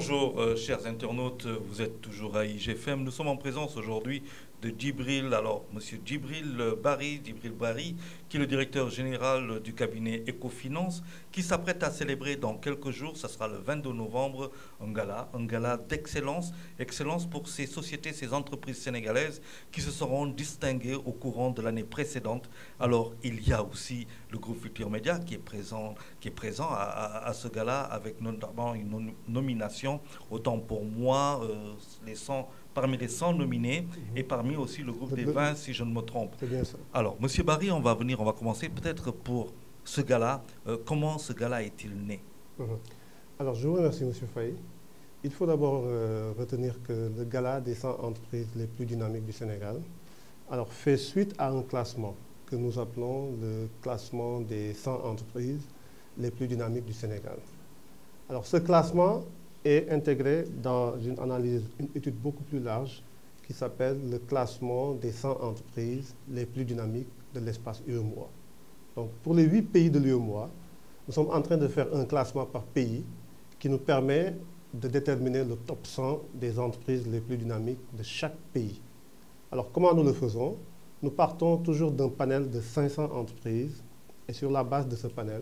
Bonjour, chers internautes, vous êtes toujours à IGFM. Nous sommes en présence aujourd'hui de Djibril, monsieur Djibril Bari, qui est le directeur général du cabinet Ecofinance, qui s'apprête à célébrer dans quelques jours, ça sera le 22 novembre, un gala d'excellence, excellence pour ces sociétés, ces entreprises sénégalaises qui se seront distinguées au courant de l'année précédente. Alors, il y a aussi le groupe Futur Média qui est présent à ce gala avec notamment une nomination, autant pour moi, parmi les 100 nominés et parmi aussi le groupe des 20, si je ne me trompe. C'est bien ça. Alors, Monsieur Barry, on va commencer peut-être pour ce gala. Comment ce gala est-il né? Alors, je vous remercie, Monsieur Faye. Il faut d'abord retenir que le gala des 100 entreprises les plus dynamiques du Sénégal fait suite à un classement que nous appelons le classement des 100 entreprises les plus dynamiques du Sénégal. Alors, ce classement est intégré dans une étude beaucoup plus large qui s'appelle le classement des 100 entreprises les plus dynamiques de l'espace UEMOA. Donc, pour les 8 pays de l'UEMOA, nous sommes en train de faire un classement par pays qui nous permet de déterminer le top 100 des entreprises les plus dynamiques de chaque pays. Alors, comment nous le faisons? Nous partons toujours d'un panel de 500 entreprises et sur la base de ce panel,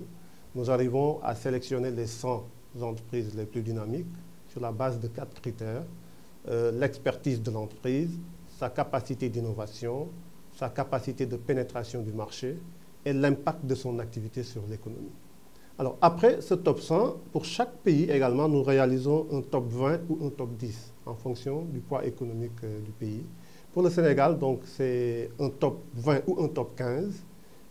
nous arrivons à sélectionner les 100 entreprises les plus dynamiques sur la base de 4 critères. L'expertise de l'entreprise, sa capacité d'innovation, sa capacité de pénétration du marché et l'impact de son activité sur l'économie. Alors après ce top 100, pour chaque pays également, nous réalisons un top 20 ou un top 10 en fonction du poids économique du pays. Pour le Sénégal, donc c'est un top 20 ou un top 15.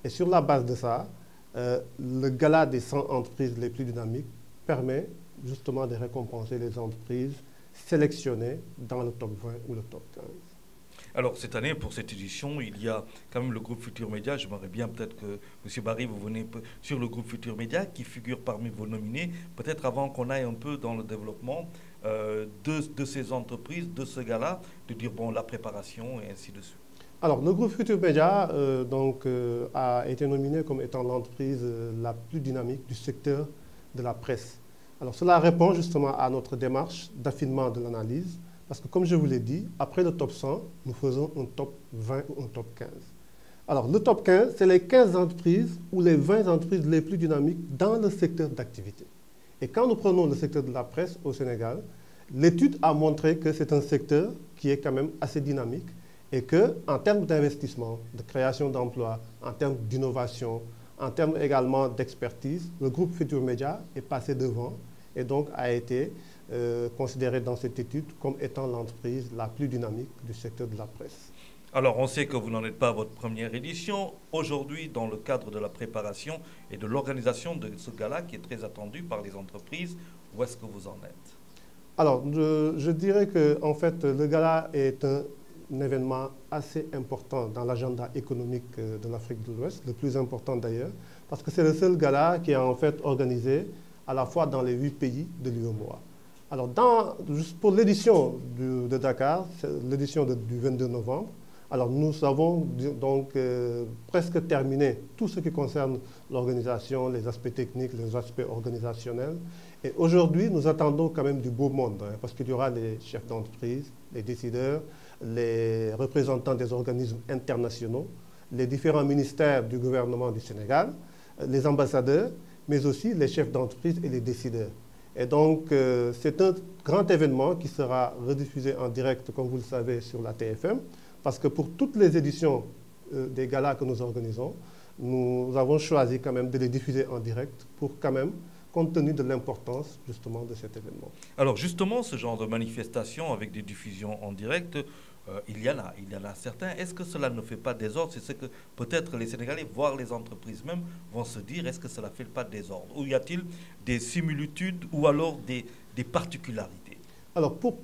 Et sur la base de ça, le gala des 100 entreprises les plus dynamiques permet justement de récompenser les entreprises sélectionnées dans le top 20 ou le top 15. Alors, cette année, pour cette édition, il y a quand même le groupe Futur Média. J'aimerais bien peut-être que, M. Barry, vous venez sur le groupe Futur Média qui figure parmi vos nominés. Peut-être avant qu'on aille un peu dans le développement de ces entreprises, de ce gala, de dire, bon, la préparation et ainsi de suite. Alors, le groupe Futur Média a été nominé comme étant l'entreprise la plus dynamique du secteur de la presse. Alors, cela répond justement à notre démarche d'affinement de l'analyse, parce que comme je vous l'ai dit, après le top 100, nous faisons un top 20 ou un top 15. Alors, le top 15, c'est les 15 entreprises ou les 20 entreprises les plus dynamiques dans le secteur d'activité. Et quand nous prenons le secteur de la presse au Sénégal, l'étude a montré que c'est un secteur qui est quand même assez dynamique et qu'en termes d'investissement, de création d'emplois, en termes d'innovation, en termes également d'expertise, le groupe Futur Média est passé devant et donc a été considéré dans cette étude comme étant l'entreprise la plus dynamique du secteur de la presse. Alors, on sait que vous n'en êtes pas à votre première édition. Aujourd'hui, dans le cadre de la préparation et de l'organisation de ce gala qui est très attendu par les entreprises, où est-ce que vous en êtes? Alors, je dirais que en fait, le gala est un événement assez important dans l'agenda économique de l'Afrique de l'Ouest, le plus important d'ailleurs, parce que c'est le seul gala qui est en fait organisé à la fois dans les 8 pays de l'UEMOA. Alors, juste pour l'édition de Dakar, l'édition du 22 novembre, alors nous avons donc presque terminé tout ce qui concerne l'organisation, les aspects techniques, les aspects organisationnels. Et aujourd'hui, nous attendons quand même du beau monde, hein, parce qu'il y aura les chefs d'entreprise, les décideurs, les représentants des organismes internationaux, les différents ministères du gouvernement du Sénégal, les ambassadeurs, mais aussi les chefs d'entreprise et les décideurs. Et donc, c'est un grand événement qui sera rediffusé en direct, comme vous le savez, sur la TFM, parce que pour toutes les éditions des galas que nous organisons, nous avons choisi quand même de les diffuser en direct pour quand même, compte tenu de l'importance justement de cet événement. Alors justement, ce genre de manifestation avec des diffusions en direct, il y en a certains. Est-ce que cela ne fait pas désordre? C'est ce que peut-être les Sénégalais, voire les entreprises même, vont se dire, est-ce que cela ne fait pas désordre? Ou y a-t-il des similitudes ou alors des particularités? Alors pour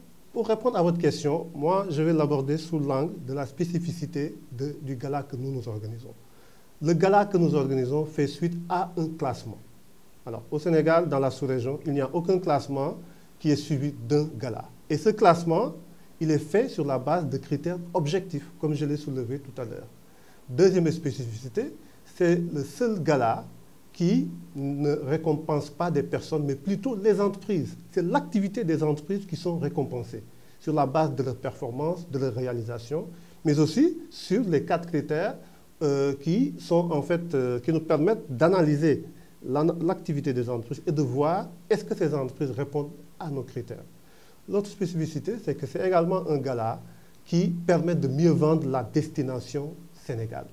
répondre à votre question, moi je vais l'aborder sous l'angle de la spécificité du gala que nous organisons. Le gala que nous organisons fait suite à un classement. Alors, au Sénégal, dans la sous-région, il n'y a aucun classement qui est suivi d'un gala. Et ce classement, il est fait sur la base de critères objectifs, comme je l'ai soulevé tout à l'heure. Deuxième spécificité, c'est le seul gala qui ne récompense pas des personnes, mais plutôt les entreprises. C'est l'activité des entreprises qui sont récompensées sur la base de leur performance, de leur réalisation, mais aussi sur les 4 critères qui nous permettent d'analyser l'activité des entreprises et de voir est-ce que ces entreprises répondent à nos critères. L'autre spécificité, c'est que c'est également un gala qui permet de mieux vendre la destination Sénégal.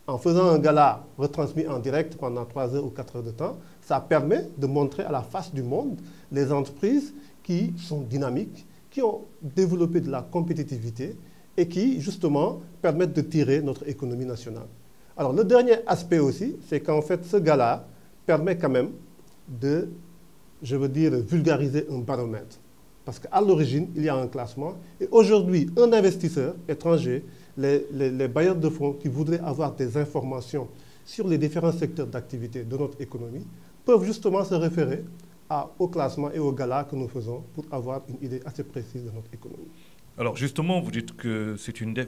En faisant un gala retransmis en direct pendant 3 heures ou 4 heures de temps, ça permet de montrer à la face du monde les entreprises qui sont dynamiques, qui ont développé de la compétitivité et qui, justement, permettent de tirer notre économie nationale. Alors, le dernier aspect aussi, c'est qu'en fait, ce gala permet quand même de, vulgariser un baromètre. Parce qu'à l'origine, il y a un classement. Et aujourd'hui, un investisseur étranger, les bailleurs de fonds qui voudraient avoir des informations sur les différents secteurs d'activité de notre économie, peuvent justement se référer au classement et au gala que nous faisons pour avoir une idée assez précise de notre économie. Alors justement, vous dites que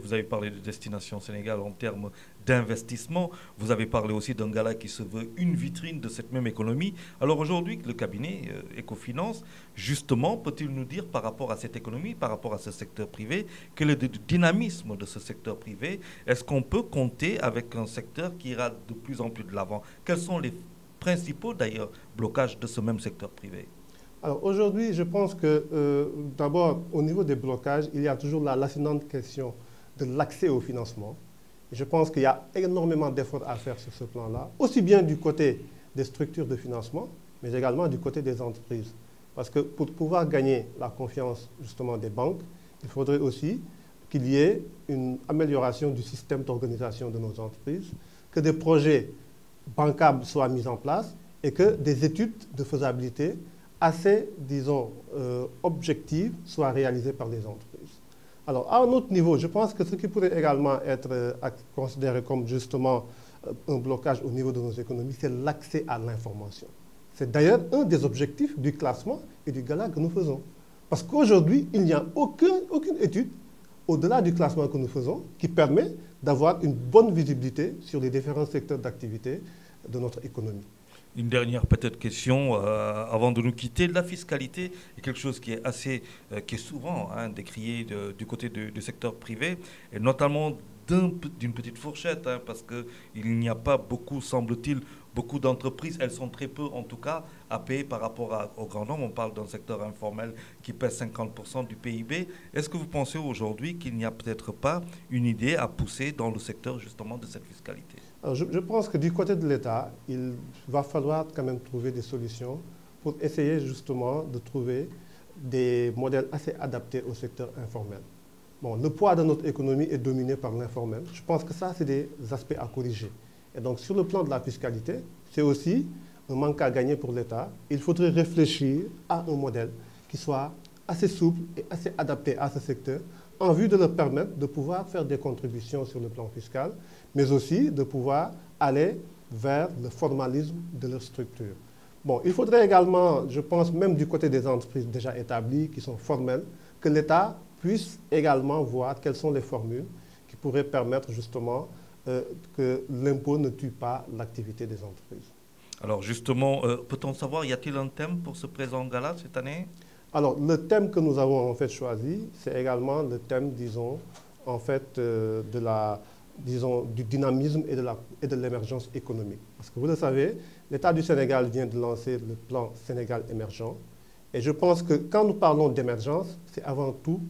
vous avez parlé de Destination Sénégal en termes d'investissement. Vous avez parlé aussi d'un gala qui se veut une vitrine de cette même économie. Alors aujourd'hui, le cabinet Ecofinance, justement, peut-il nous dire par rapport à cette économie, par rapport à ce secteur privé, quel est le dynamisme de ce secteur privé? Est-ce qu'on peut compter avec un secteur qui ira de plus en plus de l'avant? Quels sont les principaux, d'ailleurs, blocages de ce même secteur privé? Alors aujourd'hui, je pense que d'abord, au niveau des blocages, il y a toujours la lancinante question de l'accès au financement. Et je pense qu'il y a énormément d'efforts à faire sur ce plan-là, aussi bien du côté des structures de financement, mais également du côté des entreprises. Parce que pour pouvoir gagner la confiance justement des banques, il faudrait aussi qu'il y ait une amélioration du système d'organisation de nos entreprises, que des projets bancables soient mis en place et que des études de faisabilité assez, disons, objectives soient réalisées par les entreprises. Alors, à un autre niveau, je pense que ce qui pourrait également être considéré comme justement un blocage au niveau de nos économies, c'est l'accès à l'information. C'est d'ailleurs un des objectifs du classement et du gala que nous faisons. Parce qu'aujourd'hui, il n'y a aucune étude, au-delà du classement que nous faisons, qui permet d'avoir une bonne visibilité sur les différents secteurs d'activité de notre économie. Une dernière peut-être question avant de nous quitter. La fiscalité est quelque chose qui est souvent décrié du côté du secteur privé, et notamment d'une petite fourchette, parce qu'il n'y a pas beaucoup, semble-t-il, beaucoup d'entreprises, elles sont très peu en tout cas à payer par rapport au grand nombre. On parle d'un secteur informel qui pèse 50% du PIB. Est-ce que vous pensez aujourd'hui qu'il n'y a peut-être pas une idée à pousser dans le secteur justement de cette fiscalité? Alors, je pense que du côté de l'État, il va falloir quand même trouver des solutions pour essayer justement de trouver des modèles assez adaptés au secteur informel. Bon, le poids de notre économie est dominé par l'informel. Je pense que ça, c'est des aspects à corriger. Et donc, sur le plan de la fiscalité, c'est aussi un manque à gagner pour l'État. Il faudrait réfléchir à un modèle qui soit assez souple et assez adapté à ce secteur, en vue de leur permettre de pouvoir faire des contributions sur le plan fiscal, mais aussi de pouvoir aller vers le formalisme de leur structure. Bon, il faudrait également, je pense, même du côté des entreprises déjà établies, qui sont formelles, que l'État puisse également voir quelles sont les formules qui pourraient permettre justement que l'impôt ne tue pas l'activité des entreprises. Alors justement, peut-on savoir, y a-t-il un thème pour ce présent gala cette année? Alors, le thème que nous avons en fait choisi, c'est également le thème, disons, en fait, du dynamisme et de l'émergence économique. Parce que vous le savez, l'État du Sénégal vient de lancer le plan Sénégal émergent. Et je pense que quand nous parlons d'émergence, c'est avant tout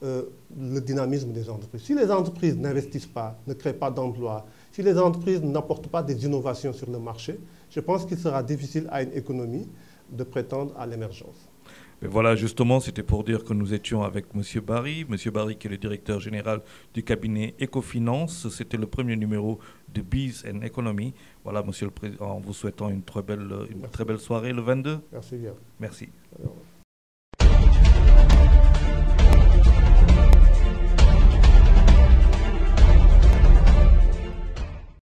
le dynamisme des entreprises. Si les entreprises n'investissent pas, ne créent pas d'emplois, si les entreprises n'apportent pas des innovations sur le marché, je pense qu'il sera difficile à une économie de prétendre à l'émergence. Et voilà, justement, c'était pour dire que nous étions avec M. Barry. M. Barry, qui est le directeur général du cabinet Ecofinance. C'était le premier numéro de Biz and Economy. Voilà, Monsieur le Président, en vous souhaitant une très belle soirée le 22. Merci bien. Merci. Alors.